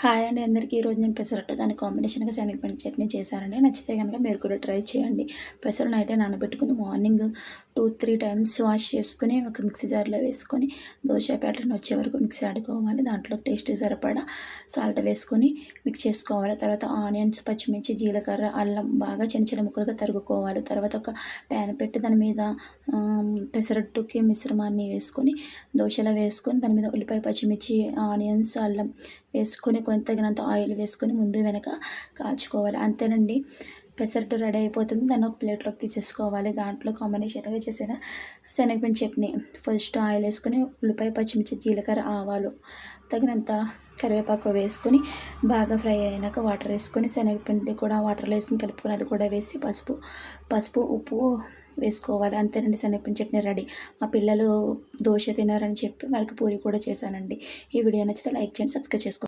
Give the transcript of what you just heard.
Hi అండి అందరికీ. ఈరోజు నేను పెసరట్టు దాని కాంబినేషన్‌గా శనగపిండి చట్నీ చేశానండి. నచ్చితే గనుక మీరు కూడా ట్రై చేయండి. పెసలు నైటే నానబెట్టుకొని మార్నింగ్ 2, 3 టైమ్స్ వాష్ చేసుకొని ఒక మిక్సీ జార్‌లో వేసుకొని దోస ప్యాటర్న్ వచ్చే వరకు మిక్సీ ఆడుకోవాలి. దాంట్లో టేస్ట్‌కి సరిపడా సాల్ట్ వేసుకొని మిక్స్ చేసుకోవాలి. తర్వాత ఆనియన్స్, పచ్చిమిర్చి, జీలకర్ర, అల్లం బాగా చిన్న చిన్న ముక్కలుగా తరుగుకోవాలి. తర్వాత ఒక ప్యాన్ పెట్టి దాని మీద పెసరట్టుకి మిశ్రమాన్ని వేసుకొని దోసలో వేసుకొని దాని మీద ఉల్లిపాయ, పచ్చిమిర్చి, ఆనియన్స్, అల్లం వేసుకొని కొంత తగినంత ఆయిల్ వేసుకొని ముందు వెనక కాల్చుకోవాలి. అంతేనండి, పెసరట్టు రెడీ అయిపోతుంది. దాన్ని ఒక ప్లేట్లోకి తీసేసుకోవాలి. దాంట్లో కాంబినేషన్గా చేసిన శనగపిండి చట్నీ. ఫస్ట్ ఆయిల్ వేసుకొని ఉల్లిపాయ, పచ్చిమిర్చి, జీలకర్ర, ఆవాలు, తగినంత కరివేపాకు వేసుకొని బాగా ఫ్రై అయినాక వాటర్ వేసుకొని శనగపిండి కూడా వాటర్లో వేసుకొని కలుపుకొని అది కూడా వేసి పసుపు, ఉప్పు వేసుకోవాలి. అంతేనండి, శనగపిండి చట్నీ రెడీ. మా పిల్లలు దోశ తినారని చెప్పి వాళ్ళకి పూరి కూడా చేశానండి. ఈ వీడియో నచ్చితే లైక్ చేయండి, సబ్స్క్రైబ్ చేసుకోండి.